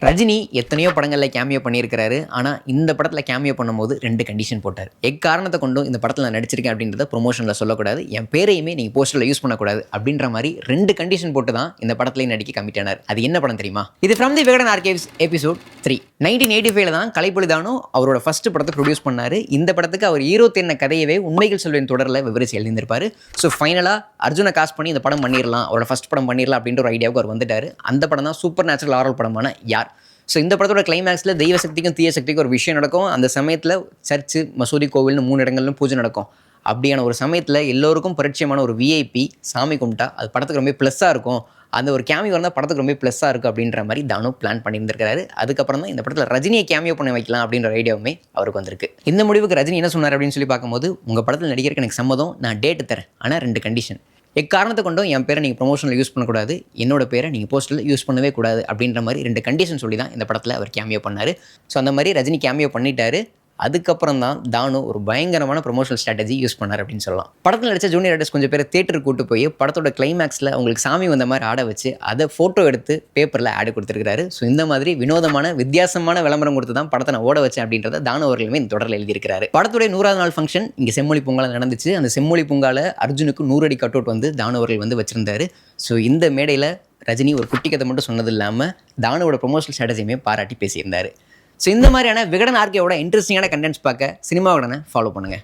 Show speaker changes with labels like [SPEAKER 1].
[SPEAKER 1] ரஜினி எத்தனையோ படங்களில் கேமியோ பண்ணியிருக்கிறாரு. ஆனால் இந்த படத்தில் கேமியோ பண்ணும்போது 2 கண்டிஷன் போட்டார். எக்காரணத்தை கொண்டும் இந்த படத்தில் நான் நடிச்சிருக்கேன் அப்படின்றத ப்ரொமோஷனில் சொல்லக்கூடாது, என் பேரையுமே நீங்கள் போஸ்டரில் யூஸ் பண்ணக்கூடாது அப்படின்ற மாதிரி 2 கண்டிஷன் போட்டு தான் இந்த படத்துலையும் நடிக்க கமிட் ஆனார். அது என்ன படம் தெரியுமா? இது from the Vikatan archives episode 3. 1985 தான் கலைப்புலி தானு அவரோட ஃபர்ஸ்ட் படத்தை ப்ரொடியூஸ் பண்ணார். இந்த படத்துக்கு அவர் ஹீரோ தேர்ன கதையவே உண்மைகள் சொல்வேன் தொடரில் விவரிச்சு எழுதியிருப்பார். ஸோ ஃபைனலாக அர்ஜுனை காஸ்ட் பண்ணி இந்த படம் பண்ணிடலாம், அவரோட ஃபர்ஸ்ட் படம் பண்ணிடலாம் அப்படின்ற ஒரு ஐடியாவுக்கு அவர் வந்துட்டார். அந்த படம் தான் சூப்பர் நேச்சுரல் ஹாரர் படமான யார். ஸோ இந்த படத்தோட கிளைமேக்ஸில் தெய்வ சக்திக்கும் தீய சக்திக்கும் ஒரு விஷயம் நடக்கும். அந்த சமயத்தில் சர்ச்சு, மசூதி, கோவில்னு 3 இடங்கள்லும் பூஜை நடக்கும். அப்படியான ஒரு சமயத்தில் எல்லோருக்கும் பரிச்சயமான ஒரு விஐபி சாமி கும்பிட்டா அது படத்துக்கு ரொம்ப ப்ளஸ்ஸாக இருக்கும், அந்த ஒரு கேமியோ வந்தால் படத்துக்கு ரொம்ப ப்ளஸ்ஸாக இருக்குது அப்படின்ற மாதிரி தானு பிளான் பண்ணியிருந்திருக்காரு. அதுக்கப்புறம் தான் இந்த படத்தில் ரஜினியை கேமியோ பண்ண வைக்கலாம் அப்படின்ற ஐடியாவுமே அவருக்கு வந்திருக்கு. இந்த முடிவுக்கு ரஜினி என்ன சொன்னார் அப்படின்னு சொல்லி பார்க்கும்போது, உங்கள் படத்தில் நடிக்கிறதுக்கு எனக்கு சம்மதம், நான் டேட்டு தரேன், ஆனால் 2 கண்டிஷன். எக்காரணத்தை கொண்டும் என் பேரை நீங்கள் ப்ரொமோஷனில் யூஸ் பண்ணக்கூடாது, என்னோட பேரை நீங்கள் போஸ்டரில் யூஸ் பண்ணவே கூடாது அப்படின்ற மாதிரி 2 கண்டிஷன் சொல்லி தான் இந்த படத்தில் அவர் கேமியோ பண்ணார். ஸோ அந்த மாதிரி ரஜினி கேமியோ பண்ணிட்டாரு. அதுக்கப்புறம் தான் தானு ஒரு பயங்கரமான ப்ரொமோஷனல் ஸ்ட்ராட்டஜி யூஸ் பண்ணார் அப்படின்னு சொல்லலாம். படத்தில் நடித்த ஜூனியர் ஆர்டிஸ்ட் கொஞ்சம் பேர் தேட்டருக்கு கூட்டு போய் படத்தோட கிளைமேக்ஸில் அவங்களுக்கு சாமி வந்த மாதிரி ஆட வச்சு அதை ஃபோட்டோ எடுத்து பேப்பரில் ஆடு கொடுத்துருக்காரு. ஸோ இந்த மாதிரி வினோதமான வித்தியாசமான விளம்பரம் கொடுத்து தான் படத்தை நான் ஓட வச்சேன் அப்படின்றத தானு அவர்களுமே இந்த தொடரில் எழுதியிருக்காரு. படத்துடைய 100வது நாள் ஃபங்க்ஷன் இங்கே செம்மொழி பூங்காவில் நடந்துச்சு. அந்த செம்மொழி பூங்காவில் அர்ஜுனுக்கு 100 அடி கட் அவுட் வந்து தானு அவர்கள் வந்து வச்சிருந்தாரு. ஸோ இந்த மேடையில் ரஜினி ஒரு குட்டி கதை மட்டும் சொன்னது இல்லாமல் தானுவோட ப்ரொமோஷனல் ஸ்ட்ராட்டஜியுமே பாராட்டி பேசியிருந்தார். ஸோ இந்த மாதிரியான விகடன் ஆர்கேவோட இன்ட்ரெஸ்டிங்கான கண்டென்ட்ஸ் பார்க்க சினிமா விகடனை ஃபாலோ பண்ணுங்கள்.